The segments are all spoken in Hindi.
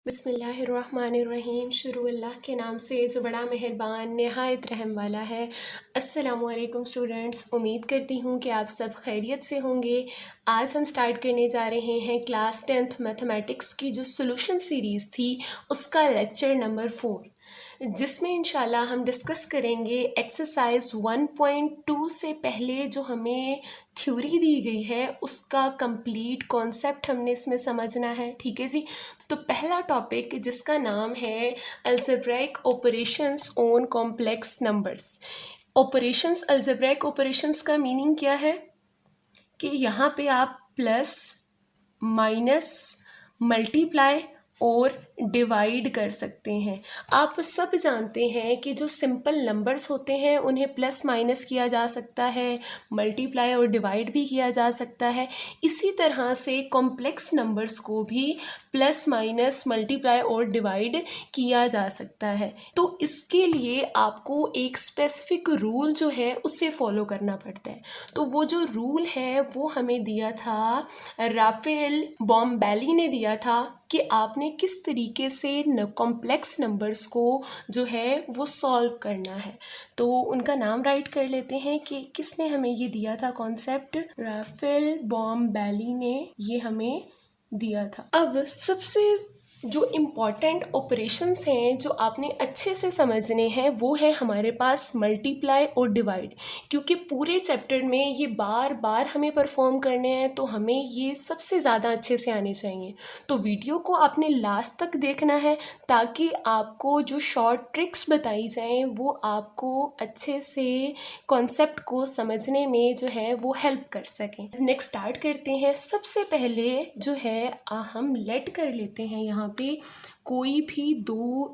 बिस्मिल्लाहिर्रहमानिर्रहीम। शुरू अल्लाह के नाम से जो बड़ा मेहरबान नहायत रहम वाला है। अस्सलामुअलैकुम स्टूडेंट्स, उम्मीद करती हूँ कि आप सब खैरियत से होंगे। आज हम स्टार्ट करने जा रहे हैं क्लास 10th मैथमेटिक्स की जो सॉल्यूशन सीरीज़ थी उसका लेक्चर नंबर 4, जिसमें इंशाल्लाह हम डिस्कस करेंगे एक्सरसाइज 1.2 से पहले जो हमें थ्योरी दी गई है उसका कंप्लीट कॉन्सेप्ट हमने इसमें समझना है। ठीक है जी। तो पहला टॉपिक जिसका नाम है algebraic operations on complex numbers. Operations, algebraic operations का मीनिंग क्या है कि यहाँ पे आप प्लस, माइनस, मल्टीप्लाई और डिवाइड कर सकते हैं। आप सब जानते हैं कि जो सिंपल नंबर्स होते हैं उन्हें प्लस माइनस किया जा सकता है, मल्टीप्लाई और डिवाइड भी किया जा सकता है। इसी तरह से कॉम्प्लेक्स नंबर्स को भी प्लस माइनस, मल्टीप्लाई और डिवाइड किया जा सकता है। तो इसके लिए आपको एक स्पेसिफिक रूल जो है उसे फॉलो करना पड़ता है। तो वो जो रूल है वो हमें दिया था, राफेल बॉम्बेली ने दिया था कि आपने किस तरीके से कॉम्प्लेक्स नंबर्स को जो है वो सॉल्व करना है। तो उनका नाम राइट कर लेते हैं कि किसने हमें ये दिया था कॉन्सेप्ट। राफेल बॉम्बेली ने ये हमें दिया था। अब सबसे जो इम्पॉर्टेंट ऑपरेशंस हैं जो आपने अच्छे से समझने हैं वो है हमारे पास मल्टीप्लाई और डिवाइड, क्योंकि पूरे चैप्टर में ये बार बार हमें परफॉर्म करने हैं तो हमें ये सबसे ज़्यादा अच्छे से आने चाहिए। तो वीडियो को आपने लास्ट तक देखना है ताकि आपको जो शॉर्ट ट्रिक्स बताई जाएं वो आपको अच्छे से कॉन्सेप्ट को समझने में जो है वो हेल्प कर सकें। नेक्स्ट स्टार्ट करते हैं। सबसे पहले जो है हम लेट कर लेते हैं यहाँ पे कोई भी दो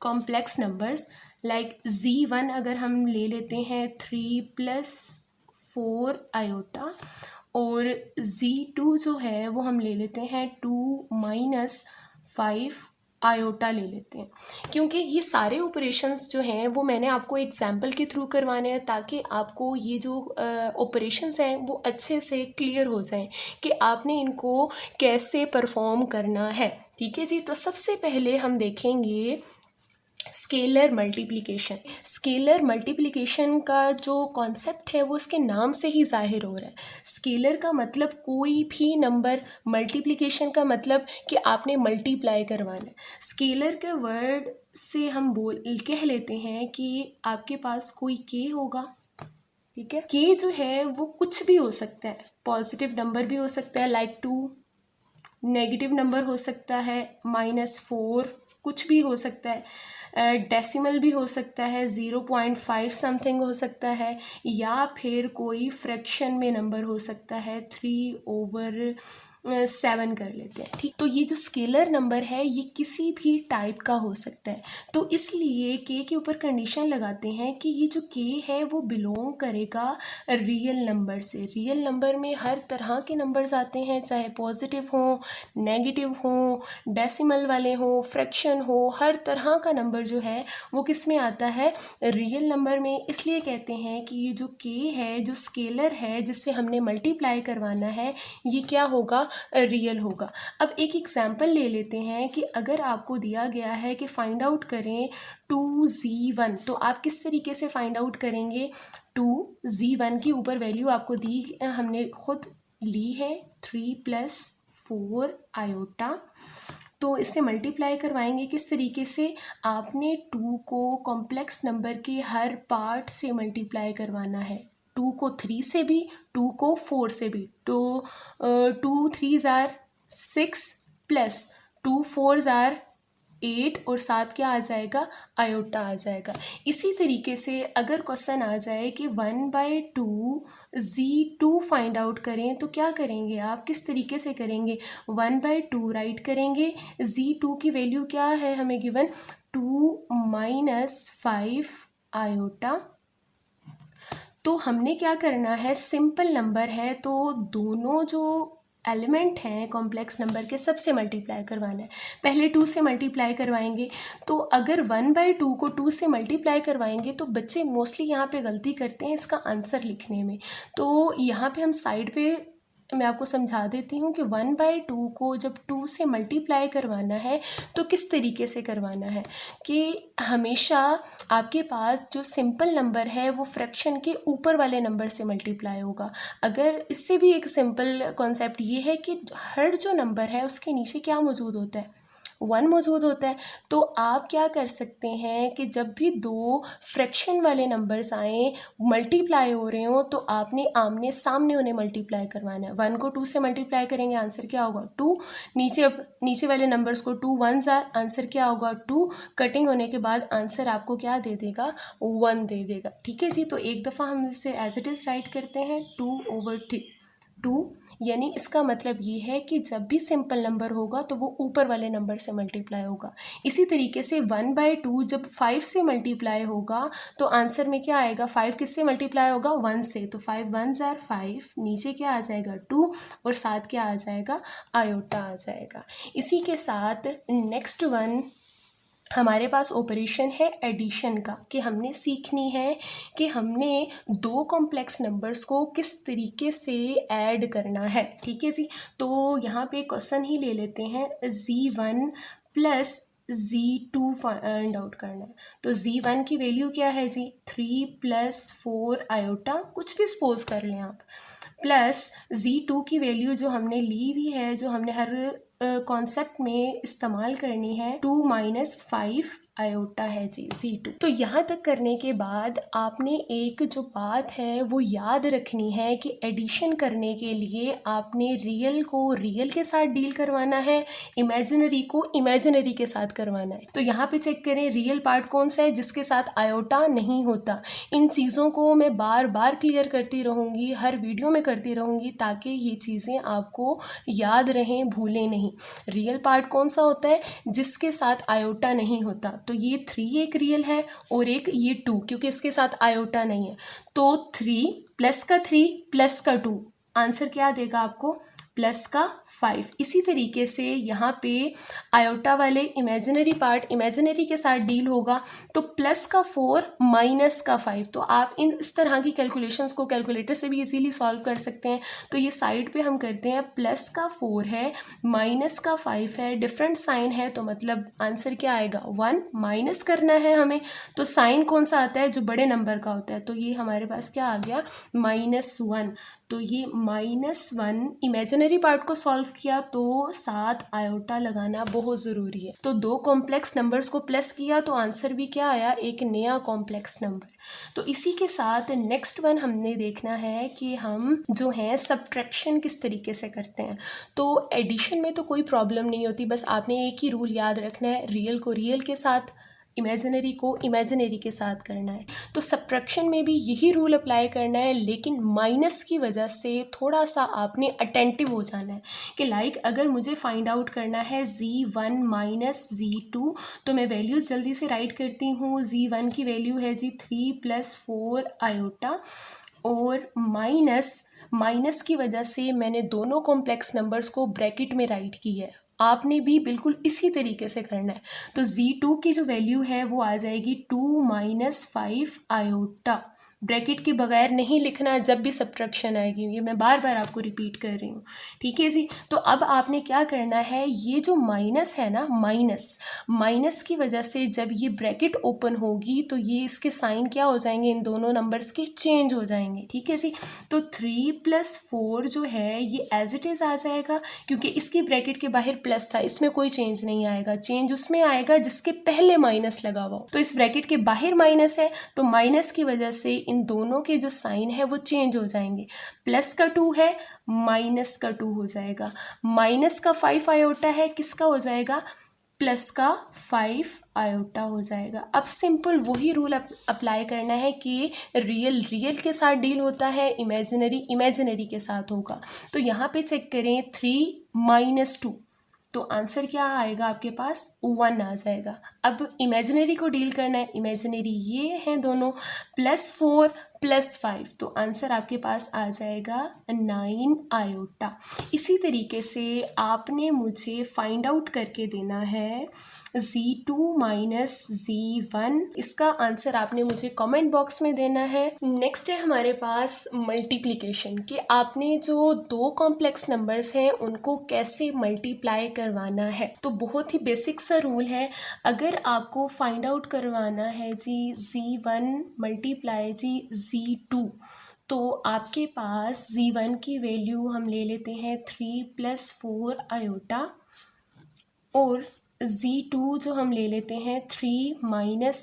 कॉम्प्लेक्स नंबर्स, लाइक Z1 अगर हम ले लेते हैं 3+4 आयोटा, और Z2 जो है वो हम ले लेते हैं 2-5 आयोटा ले लेते हैं। क्योंकि ये सारे ऑपरेशंस जो हैं वो मैंने आपको एग्जाम्पल के थ्रू करवाने हैं ताकि आपको ये जो ऑपरेशंस हैं वो अच्छे से क्लियर हो जाएं कि आपने इनको कैसे परफॉर्म करना है। ठीक है जी। तो सबसे पहले हम देखेंगे स्केलर मल्टीप्लिकेशन। स्केलर मल्टीप्लिकेशन का जो कॉन्सेप्ट है वो इसके नाम से ही जाहिर हो रहा है। स्केलर का मतलब कोई भी नंबर, मल्टीप्लिकेशन का मतलब कि आपने मल्टीप्लाई करवाना है। स्केलर के वर्ड से हम कह लेते हैं कि आपके पास कोई के होगा। ठीक है। के जो है वो कुछ भी हो सकता है, पॉजिटिव नंबर भी हो सकता है लाइक 2, नेगेटिव नंबर हो सकता है -4, कुछ भी हो सकता है, डेसिमल भी हो सकता है, 0.5 समथिंग हो सकता है, या फिर कोई फ्रैक्शन में नंबर हो सकता है 3/7 कर लेते हैं। ठीक। तो ये जो स्केलर नंबर है ये किसी भी टाइप का हो सकता है। तो इसलिए के ऊपर कंडीशन लगाते हैं कि ये जो के है वो बिलोंग करेगा रियल नंबर से। रियल नंबर में हर तरह के नंबर्स आते हैं, चाहे पॉजिटिव हो, नेगेटिव हो, डेसिमल वाले हो, फ्रैक्शन हो, हर तरह का नंबर जो है वो किस में आता है, रियल नंबर में। इसलिए कहते हैं कि ये जो के है, जो स्केलर है जिससे हमने मल्टीप्लाई करवाना है, ये क्या होगा, रियल होगा। अब एक एग्जाम्पल ले लेते हैं कि अगर आपको दिया गया है कि फाइंड आउट करें 2Z1, तो आप किस तरीके से फाइंड आउट करेंगे। 2Z1 की ऊपर वैल्यू आपको दी, हमने खुद ली है 3+4 आयोटा। तो इससे मल्टीप्लाई करवाएंगे किस तरीके से, आपने 2 को कॉम्प्लेक्स नंबर के हर पार्ट से मल्टीप्लाई करवाना है। 2 को 3 से भी, 2 को 4 से भी। तो 2 3s are 6 plus 2 4s are 8 और साथ क्या आ जाएगा, आयोटा आ जाएगा। इसी तरीके से अगर क्वेश्चन आ जाए कि 1/2 Z2 फाइंड आउट करें तो क्या करेंगे आप, किस तरीके से करेंगे, 1/2 राइट करेंगे। Z2 की वैल्यू क्या है हमें गिवन, 2-5 आयोटा। तो हमने क्या करना है, सिंपल नंबर है तो दोनों जो एलिमेंट हैं कॉम्प्लेक्स नंबर के सबसे मल्टीप्लाई करवाना है। पहले 2 से मल्टीप्लाई करवाएंगे। तो अगर 1/2 को 2 से मल्टीप्लाई करवाएंगे तो बच्चे मोस्टली यहाँ पे गलती करते हैं इसका आंसर लिखने में। तो यहाँ पे हम साइड पे मैं आपको समझा देती हूँ कि 1/2 को जब 2 से मल्टीप्लाई करवाना है तो किस तरीके से करवाना है कि हमेशा आपके पास जो सिंपल नंबर है वो फ्रैक्शन के ऊपर वाले नंबर से मल्टीप्लाई होगा। अगर इससे भी एक सिंपल कॉन्सेप्ट ये है कि हर जो नंबर है उसके नीचे क्या मौजूद होता है, 1 मौजूद होता है। तो आप क्या कर सकते हैं कि जब भी दो फ्रैक्शन वाले नंबर्स आएँ, मल्टीप्लाई हो रहे हो, तो आपने आमने सामने उन्हें मल्टीप्लाई करवाना है। 1 को 2 से मल्टीप्लाई करेंगे, आंसर क्या होगा 2। नीचे वाले नंबर्स को 2 1s आर, आंसर क्या होगा 2। कटिंग होने के बाद आंसर आपको क्या दे देगा, 1 दे देगा। ठीक है जी। तो एक दफ़ा हम इसे एज इट इज़ राइट करते हैं 2/2, यानी इसका मतलब ये है कि जब भी सिंपल नंबर होगा तो वो ऊपर वाले नंबर से मल्टीप्लाई होगा। इसी तरीके से 1/2 जब 5 से मल्टीप्लाई होगा तो आंसर में क्या आएगा, 5 किससे मल्टीप्लाई होगा, 1 से। तो 5 1s आर 5, नीचे क्या आ जाएगा 2 और साथ क्या आ जाएगा, आयोटा आ जाएगा। इसी के साथ नेक्स्ट वन हमारे पास ऑपरेशन है एडिशन का, कि हमने सीखनी है कि हमने दो कॉम्प्लेक्स नंबर्स को किस तरीके से ऐड करना है। ठीक है जी। तो यहाँ पे क्वेश्चन ही ले लेते हैं, Z1 plus Z2 find out करना है। तो Z1 की वैल्यू क्या है जी, 3 + 4 आयोटा, कुछ भी सपोज कर लें आप, प्लस Z2 की वैल्यू जो हमने ली हुई है, जो हमने हर कॉन्सेप्ट में इस्तेमाल करनी है, 2 - 5 आयोटा है जी, Z2। तो यहाँ तक करने के बाद आपने एक जो बात है वो याद रखनी है कि एडिशन करने के लिए आपने रियल को रियल के साथ डील करवाना है, इमेजिनरी को इमेजिनरी के साथ करवाना है। तो यहाँ पे चेक करें रियल पार्ट कौन सा है जिसके साथ आयोटा नहीं होता। इन चीज़ों को मैं बार बार क्लियर करती रहूँगी, हर वीडियो में करती रहूँगी, ताकि ये चीज़ें आपको याद रहें, भूलें नहीं। रियल पार्ट कौन सा होता है, जिसके साथ आयोटा नहीं होता। तो ये 3 एक रियल है और एक ये 2, क्योंकि इसके साथ आयोटा नहीं है। तो 3 प्लस का 3 प्लस का 2, आंसर क्या देगा आपको, प्लस का 5। इसी तरीके से यहाँ पे आयोटा वाले इमेजिनरी पार्ट इमेजिनरी के साथ डील होगा, तो प्लस का 4 माइनस का 5। तो आप इस तरह की कैलकुलेशंस को कैलकुलेटर से भी इजीली सॉल्व कर सकते हैं। तो ये साइड पे हम करते हैं, प्लस का 4 है, माइनस का 5 है, डिफरेंट साइन है, तो मतलब आंसर क्या आएगा 1। माइनस करना है हमें, तो साइन कौन सा आता है, जो बड़े नंबर का होता है। तो ये हमारे पास क्या आ गया, -1। तो ये -1 इमेजिनरी पार्ट को सॉल्व किया, तो साथ आयोटा लगाना बहुत ज़रूरी है। तो दो कॉम्प्लेक्स नंबर्स को प्लस किया तो आंसर भी क्या आया, एक नया कॉम्प्लेक्स नंबर। तो इसी के साथ नेक्स्ट वन हमने देखना है कि हम जो है सब्ट्रैक्शन किस तरीके से करते हैं। तो एडिशन में तो कोई प्रॉब्लम नहीं होती, बस आपने एक ही रूल याद रखना है, रियल को रियल के साथ, इमेजिनरी को इमेजिनरी के साथ करना है। तो सब्ट्रैक्शन में भी यही रूल अप्लाई करना है, लेकिन माइनस की वजह से थोड़ा सा आपने अटेंटिव हो जाना है कि लाइक अगर मुझे फाइंड आउट करना है Z1 - Z2, तो मैं वैल्यूज़ जल्दी से राइट करती हूँ। Z1 की वैल्यू है जी 3 + 4 आयोटा, और माइनस की वजह से मैंने दोनों कॉम्प्लेक्स नंबर्स को ब्रैकेट में राइट की है। आपने भी बिल्कुल इसी तरीके से करना है। तो Z2 की जो वैल्यू है वो आ जाएगी 2 - 5 आयोटा। ब्रैकेट के बगैर नहीं लिखना जब भी सब्ट्रैक्शन आएगी, ये मैं बार बार आपको रिपीट कर रही हूँ। ठीक है जी। तो अब आपने क्या करना है, ये जो माइनस है ना, माइनस की वजह से जब ये ब्रैकेट ओपन होगी तो ये इसके साइन क्या हो जाएंगे, इन दोनों नंबर्स के चेंज हो जाएंगे। ठीक है जी। तो 3 + 4 जो है ये एज इट इज़ आ जाएगा, क्योंकि इसकी ब्रैकेट के बाहर प्लस था, इसमें कोई चेंज नहीं आएगा। चेंज उसमें आएगा जिसके पहले माइनस लगा हुआ हो। तो इस ब्रैकेट के बाहर माइनस है, तो माइनस की वजह से इन दोनों के जो साइन है वो चेंज हो जाएंगे। प्लस का 2 है, माइनस का 2 हो जाएगा। माइनस का 5 आयोटा है, किसका हो जाएगा, प्लस का 5 आयोटा हो जाएगा। अब सिंपल वही रूल अप्लाई करना है कि रियल के साथ डील होता है, इमेजिनरी के साथ होगा। तो यहाँ पे चेक करें 3 - 2, तो आंसर क्या आएगा आपके पास, 1 आ जाएगा। अब इमेजिनरी को डील करना है, इमेजिनरी ये हैं दोनों, +4 +5, तो आंसर आपके पास आ जाएगा 9 आयोटा। इसी तरीके से आपने मुझे फाइंड आउट करके देना है Z2 माइनस Z1। इसका आंसर आपने मुझे कमेंट बॉक्स में देना है। नेक्स्ट है हमारे पास मल्टीप्लिकेशन, कि आपने जो दो कॉम्प्लेक्स नंबर्स हैं उनको कैसे मल्टीप्लाई करवाना है। तो बहुत ही बेसिक सा रूल है, अगर आपको फाइंड आउट करवाना है जी Z1 मल्टीप्लाई जी Z2, तो आपके पास Z1 की वैल्यू हम ले लेते हैं 3 + 4 आयोटा, और Z2 जो हम ले लेते हैं 3 -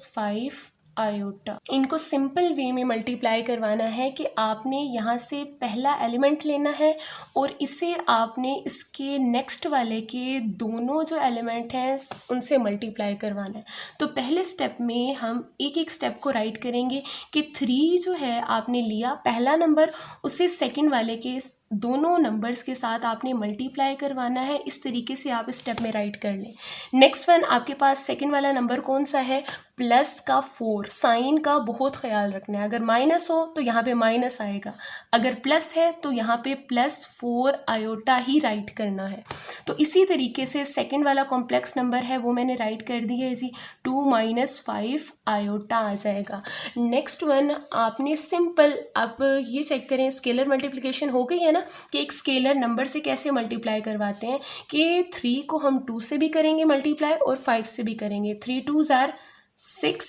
5 आयोटा। इनको सिंपल वे में मल्टीप्लाई करवाना है कि आपने यहाँ से पहला एलिमेंट लेना है और इसे आपने इसके नेक्स्ट वाले के दोनों जो एलिमेंट हैं उनसे मल्टीप्लाई करवाना है। तो पहले स्टेप में हम एक एक स्टेप को राइट करेंगे कि 3 जो है आपने लिया पहला नंबर, उसे सेकंड वाले के दोनों नंबर्स के साथ आपने मल्टीप्लाई करवाना है। इस तरीके से आप स्टेप में राइट कर लें। नेक्स्ट वन, आपके पास सेकंड वाला नंबर कौन सा है? +4। साइन का बहुत ख्याल रखना है, अगर माइनस हो तो यहाँ पे माइनस आएगा, अगर प्लस है तो यहाँ पे +4 आयोटा ही राइट करना है। तो इसी तरीके से सेकंड वाला कॉम्प्लेक्स नंबर है वो मैंने राइट कर दी है जी, 2 - 5 आयोटा आ जाएगा। नेक्स्ट वन आपने सिंपल, आप ये चेक करें स्केलर मल्टीप्लिकेशन हो गई है ना, कि एक स्केलर नंबर से कैसे मल्टीप्लाई करवाते हैं, कि 3 को हम 2 से भी करेंगे मल्टीप्लाई और 5 से भी करेंगे। 3 2 = 6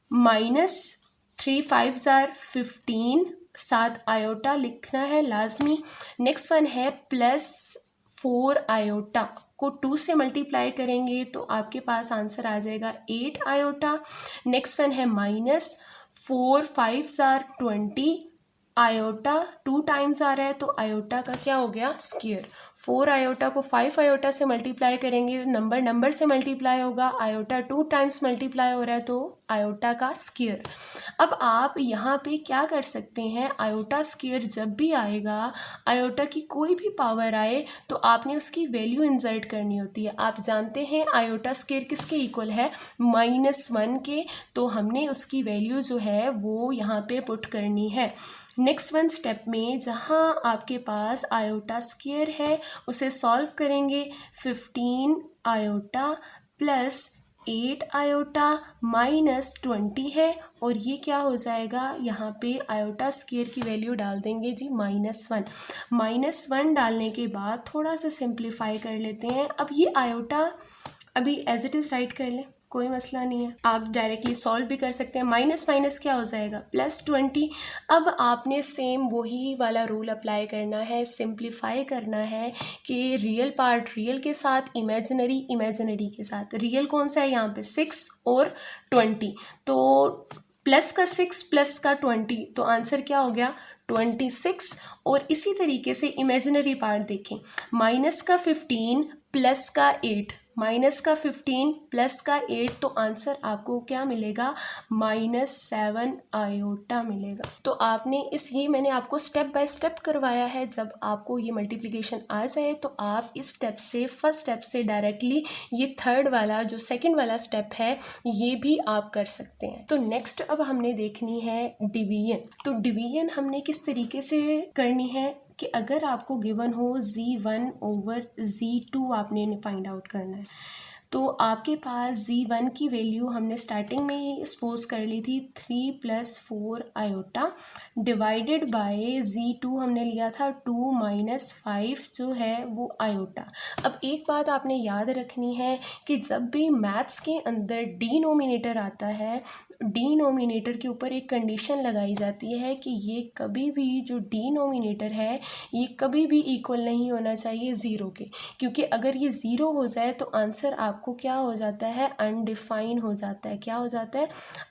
- 3 5 = 15, 7 आयोटा लिखना है लाजमी। नेक्स्ट वन है +4 आयोटा को 2 से मल्टीप्लाई करेंगे तो आपके पास आंसर आ जाएगा 8 आयोटा। नेक्स्ट वन है -4 5 = 20 आयोटा, 2 टाइम्स आ रहा है तो आयोटा का क्या हो गया? स्क्वायर। 4 आयोटा को 5 आयोटा से मल्टीप्लाई करेंगे, नंबर से मल्टीप्लाई होगा, आयोटा 2 टाइम्स मल्टीप्लाई हो रहा है तो आयोटा का स्क्वायर। अब आप यहाँ पे क्या कर सकते हैं, आयोटा स्क्वायर जब भी आएगा, आयोटा की कोई भी पावर आए तो आपने उसकी वैल्यू इंसर्ट करनी होती है। आप जानते हैं आयोटा स्क्वायर किसके इक्वल है? -1 के, तो हमने उसकी वैल्यू जो है वो यहाँ पे पुट करनी है। नेक्स्ट वन स्टेप में जहाँ आपके पास आयोटा स्क्वायर है उसे सॉल्व करेंगे। 15 आयोटा + 8 आयोटा -20 है, और ये क्या हो जाएगा, यहाँ पे आयोटा स्क्वायर की वैल्यू डाल देंगे जी -1। -1 डालने के बाद थोड़ा सा सिंप्लीफाई कर लेते हैं। अब ये आयोटा अभी एज इट इज़ राइट कर लें, कोई मसला नहीं है, आप डायरेक्टली सॉल्व भी कर सकते हैं। माइनस माइनस क्या हो जाएगा? +20। अब आपने सेम वही वाला रूल अप्लाई करना है, सिंप्लीफाई करना है कि रियल पार्ट रियल के साथ, इमेजिनरी इमेजिनरी के साथ। रियल कौन सा है यहाँ पे? 6 और 20, तो प्लस का 6 प्लस का 20, तो आंसर क्या हो गया? 26। और इसी तरीके से इमेजिनरी पार्ट देखें, माइनस का 15 प्लस का 8, -15 प्लस का 8, तो आंसर आपको क्या मिलेगा? -7 आयोटा मिलेगा। तो आपने ये मैंने आपको स्टेप बाय स्टेप करवाया है। जब आपको ये मल्टीप्लिकेशन आ जाए तो आप इस स्टेप से, फर्स्ट स्टेप से डायरेक्टली ये थर्ड वाला जो सेकंड वाला स्टेप है ये भी आप कर सकते हैं। तो नेक्स्ट अब हमने देखनी है डिवीजन। तो डिवीजन हमने किस तरीके से करनी है कि अगर आपको गिवन हो Z1 ओवर Z2 आपने फाइंड आउट करना है, तो आपके पास Z1 की वैल्यू हमने स्टार्टिंग में ही सपोज कर ली थी 3 + 4 आयोटा, डिवाइडेड बाय Z2 हमने लिया था 2 - 5 जो है वो आयोटा। अब एक बात आपने याद रखनी है कि जब भी मैथ्स के अंदर डिनोमिनेटर आता है, डिनोमिनेटर के ऊपर एक कंडीशन लगाई जाती है कि ये कभी भी जो डिनोमिनेटर है ये कभी भी इक्वल नहीं होना चाहिए 0 के, क्योंकि अगर ये 0 हो जाए तो आंसर आपको क्या हो जाता है? अनडिफाइन हो जाता है। क्या हो जाता है?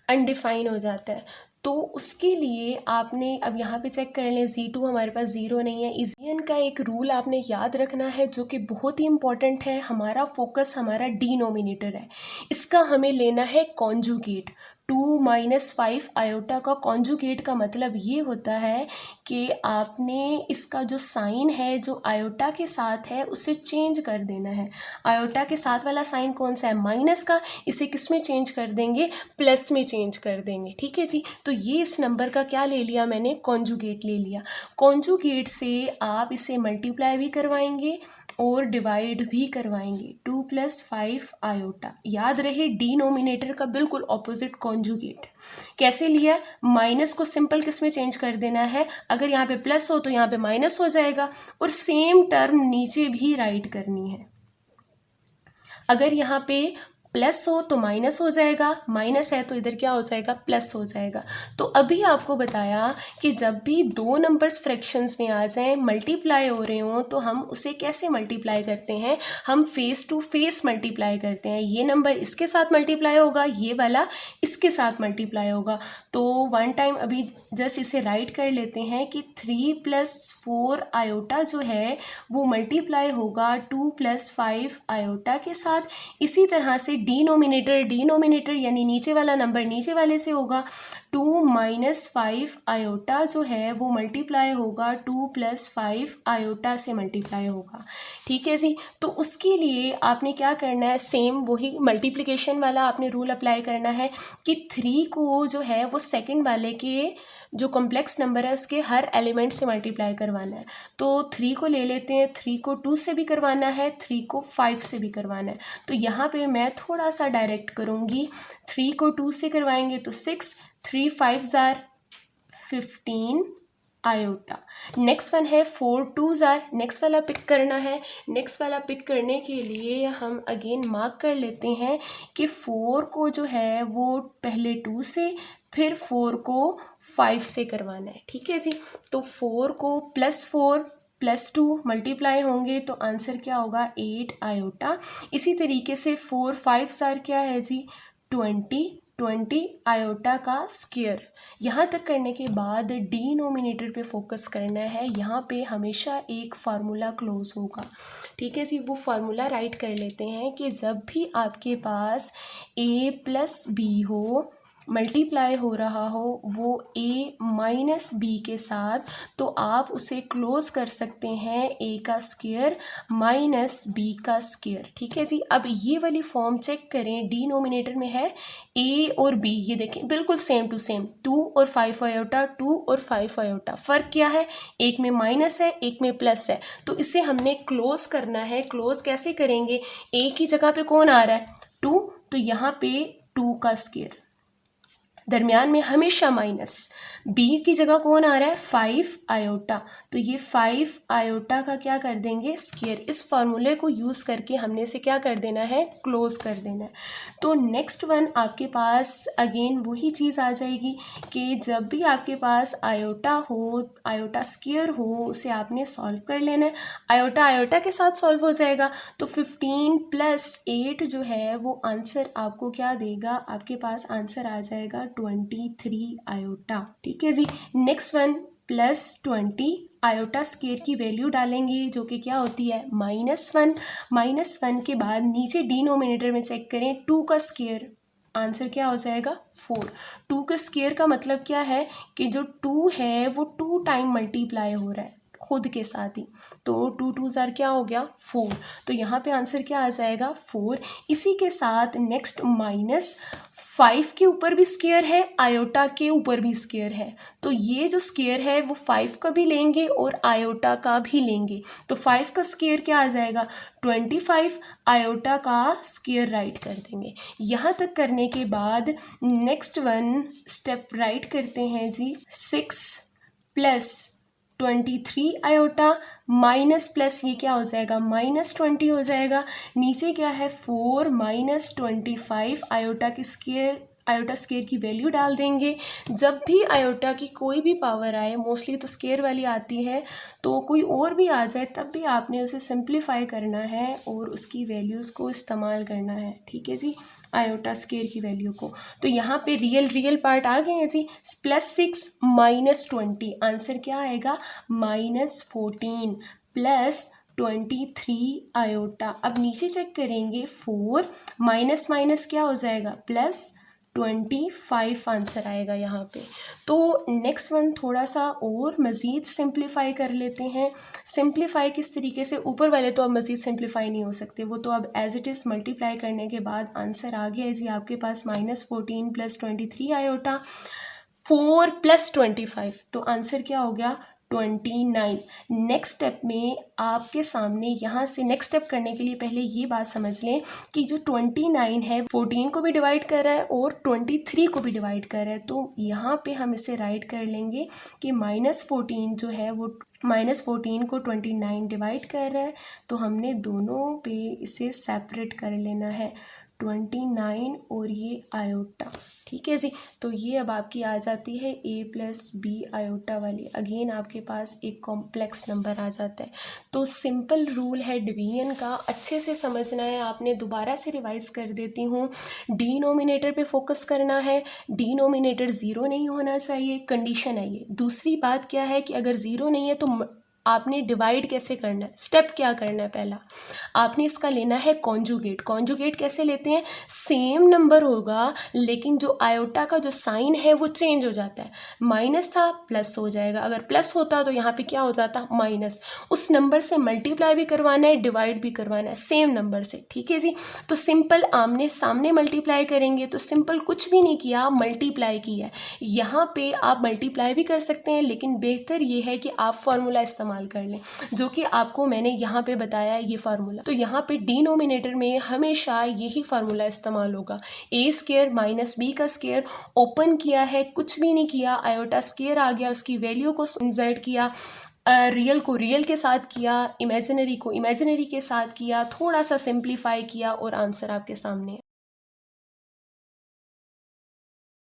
अनडिफाइन हो जाता है। तो उसके लिए आपने अब यहाँ पे चेक कर लें, Z2 हमारे पास 0 नहीं है। इजियन का एक रूल आपने याद रखना है जो कि बहुत ही इंपॉर्टेंट है। हमारा फोकस हमारा डिनोमिनेटर है, इसका हमें लेना है कॉन्जुगेट। 2 माइनस 5 आयोटा का कॉन्जुगेट का मतलब ये होता है कि आपने इसका जो साइन है जो आयोटा के साथ है उसे चेंज कर देना है। आयोटा के साथ वाला साइन कौन सा है, माइनस का, इसे किस में चेंज कर देंगे, प्लस में चेंज कर देंगे। ठीक है जी, तो ये इस नंबर का क्या ले लिया मैंने, कॉन्जुगेट ले लिया। कॉन्जुगेट से आप इसे मल्टीप्लाई भी करवाएंगे और डिवाइड भी करवाएंगे। 2 + 5 आयोटा, याद रहे डिनोमिनेटर का बिल्कुल ऑपोजिट कॉन्जुगेट। कैसे लिया, माइनस को सिंपल किस में चेंज कर देना है, अगर यहाँ पे प्लस हो तो यहाँ पे माइनस हो जाएगा, और सेम टर्म नीचे भी राइट करनी है। अगर यहाँ पे प्लस हो तो माइनस हो जाएगा, माइनस है तो इधर क्या हो जाएगा, प्लस हो जाएगा। तो अभी आपको बताया कि जब भी दो नंबर्स फ्रैक्शंस में आ जाएं, मल्टीप्लाई हो रहे हों, तो हम उसे कैसे मल्टीप्लाई करते हैं, हम फेस टू फेस मल्टीप्लाई करते हैं। ये नंबर इसके साथ मल्टीप्लाई होगा, ये वाला इसके साथ मल्टीप्लाई होगा। तो वन टाइम अभी जस्ट इसे राइट कर लेते हैं कि 3 + 4 आयोटा जो है वो मल्टीप्लाई होगा 2 + 5 आयोटा के साथ। इसी तरह से डिनोमिनेटर यानी नीचे वाला नंबर नीचे वाले से होगा, 2 - 5 आयोटा जो है वो मल्टीप्लाई होगा 2 + 5 आयोटा से मल्टीप्लाई होगा। ठीक है जी, तो उसके लिए आपने क्या करना है, सेम वही मल्टीप्लिकेशन वाला आपने रूल अप्लाई करना है कि 3 को जो है वो सेकंड वाले के जो कॉम्प्लेक्स नंबर है उसके हर एलिमेंट से मल्टीप्लाई करवाना है। तो 3 को ले लेते हैं, 3 को 2 से भी करवाना है, 3 को 5 से भी करवाना है। तो यहाँ पे मैं थोड़ा सा डायरेक्ट करूँगी, 3 को 2 से करवाएंगे तो 6, 3 5 = 15 आयोटा। नेक्स्ट वन है 4 2 = नेक्स्ट वाला पिक करना है। नेक्स्ट वाला पिक करने के लिए हम अगेन मार्क कर लेते हैं कि 4 को जो है वो पहले 2 से, फिर 4 को 5 से करवाना है। ठीक है जी, तो 4 को +4 + 2 मल्टीप्लाई होंगे तो आंसर क्या होगा, 8 आयोटा। इसी तरीके से 4 5 * क्या है जी, 20 आयोटा का स्क्वायर। यहाँ तक करने के बाद डिनोमिनेटर पे फोकस करना है। यहाँ पे हमेशा एक फार्मूला क्लोज होगा। ठीक है जी, वो फार्मूला राइट कर लेते हैं कि जब भी आपके पास a + b हो, मल्टीप्लाई हो रहा हो वो a - b के साथ, तो आप उसे क्लोज कर सकते हैं a का स्क्वायर - b का स्क्वायर। ठीक है जी, अब ये वाली फॉर्म चेक करें, डिनोमिनेटर में है a और b, ये देखें बिल्कुल सेम टू सेम, 2 और 5 आयोटा, 2 और 5 आयोटा। फ़र्क क्या है, एक में माइनस है एक में प्लस है, तो इसे हमने क्लोज करना है। क्लोज कैसे करेंगे, a की जगह पे कौन आ रहा है, 2, तो यहाँ पे 2 का स्क्वायर, दरमियान में हमेशा माइनस, b की जगह कौन आ रहा है, 5 आयोटा, तो ये 5 आयोटा का क्या कर देंगे, स्क्वायर। इस फार्मूले को यूज़ करके हमने इसे क्या कर देना है, क्लोज कर देना है। तो नेक्स्ट वन आपके पास अगेन वही चीज़ आ जाएगी कि जब भी आपके पास आयोटा हो, आयोटा स्क्वायर हो, उसे आपने सॉल्व कर लेना है। आयोटा आयोटा के साथ सॉल्व हो जाएगा, तो 15 + 8 जो है वो आंसर आपको क्या देगा, आपके पास आंसर आ जाएगा 23 आयोटा। ठीक है जी, नेक्स्ट वन +20 आयोटा स्क्वायर की वैल्यू डालेंगे जो कि क्या होती है, -1। -1 के बाद नीचे डिनोमिनेटर में चेक करें, 2 का स्क्वायर, आंसर क्या हो जाएगा, 4। 2 के स्क्वायर का मतलब क्या है कि जो 2 है वो 2 टाइम मल्टीप्लाई हो रहा है खुद के साथ ही, तो 2 2 * क्या हो गया, 4। तो यहाँ पे आंसर क्या आ जाएगा, 4। इसी के साथ नेक्स्ट -5 के ऊपर भी स्क्वायर है, आयोटा के ऊपर भी स्क्वायर है, तो ये जो स्क्वायर है वो 5 का भी लेंगे और आयोटा का भी लेंगे। तो 5 का स्क्वायर क्या आ जाएगा, 25, आयोटा का स्क्वायर राइट कर देंगे। यहाँ तक करने के बाद नेक्स्ट वन स्टेप राइट करते हैं जी, 6 + 23 आयोटा माइनस प्लस ये क्या हो जाएगा, -20 हो जाएगा। नीचे क्या है, 4 - 25 आयोटा की स्क्वायर, आयोटा स्क्वायर की वैल्यू डाल देंगे। जब भी आयोटा की कोई भी पावर आए, मोस्टली तो स्क्वायर वाली आती है, तो कोई और भी आ जाए तब भी आपने उसे सिंप्लीफाई करना है और उसकी वैल्यूज़ को इस्तेमाल करना है। ठीक है जी, आयोटा स्क्वायर की वैल्यू को। तो यहाँ पे रियल पार्ट आ गए हैं जी, +6 - 20 आंसर क्या आएगा, -14 + 23 आयोटा। अब नीचे चेक करेंगे, 4 माइनस क्या हो जाएगा, 25 आंसर आएगा यहाँ पे। तो नेक्स्ट वन थोड़ा सा और मज़ीद सिंप्लीफाई कर लेते हैं। सिंप्लीफाई किस तरीके से, ऊपर वाले तो अब मज़ीद सिंप्लीफाई नहीं हो सकते, वो तो अब एज इट इज़ मल्टीप्लाई करने के बाद आंसर आ गया है जी आपके पास -14 + 23 आयोटा 4 + 25, तो आंसर क्या हो गया 29। नेक्स्ट स्टेप में आपके सामने यहाँ से नेक्स्ट स्टेप करने के लिए पहले ये बात समझ लें कि जो 29 है 14 को भी डिवाइड कर रहा है और 23 को भी डिवाइड कर रहा है। तो यहाँ पे हम इसे राइट कर लेंगे कि -14 जो है वो -14 को 29 डिवाइड कर रहा है, तो हमने दोनों पे इसे सेपरेट कर लेना है 29 और ये आयोटा। ठीक है जी, तो ये अब आपकी आ जाती है a + b आयोटा वाली। अगेन आपके पास एक कॉम्प्लेक्स नंबर आ जाता है। तो सिंपल रूल है डिवीजन का, अच्छे से समझना है आपने। दोबारा से रिवाइज कर देती हूँ, डिनोमिनेटर पे फोकस करना है, डिनोमिनेटर 0 नहीं होना चाहिए, कंडीशन है ये। दूसरी बात क्या है कि अगर 0 नहीं है तो आपने डिवाइड कैसे करना है, स्टेप क्या करना है, पहला आपने इसका लेना है कॉन्जुगेट। कॉन्जुगेट कैसे लेते हैं, सेम नंबर होगा लेकिन जो आयोटा का जो साइन है वो चेंज हो जाता है, माइनस था प्लस हो जाएगा, अगर प्लस होता तो यहाँ पे क्या हो जाता माइनस। उस नंबर से मल्टीप्लाई भी करवाना है, डिवाइड भी करवाना है सेम नंबर से। ठीक है जी, तो सिंपल आमने सामने मल्टीप्लाई करेंगे, तो सिंपल कुछ भी नहीं किया, मल्टीप्लाई किया। यहाँ पे आप मल्टीप्लाई भी कर सकते हैं लेकिन बेहतर ये है कि आप फार्मूला इस्तेमाल कर लें, जो कि आपको मैंने यहाँ पे बताया ये फार्मूला। तो यहाँ पे डिनोमिनेटर में हमेशा यही फार्मूला इस्तेमाल होगा, a² - b का स्क्वायर। ओपन किया है, कुछ भी नहीं किया, आयोटा स्क्वायर आ गया, उसकी वैल्यू को इंसर्ट किया, रियल को रियल के साथ किया, इमेजिनरी को इमेजिनरी के साथ किया, थोड़ा सा सिंप्लीफाई किया और आंसर आपके सामने।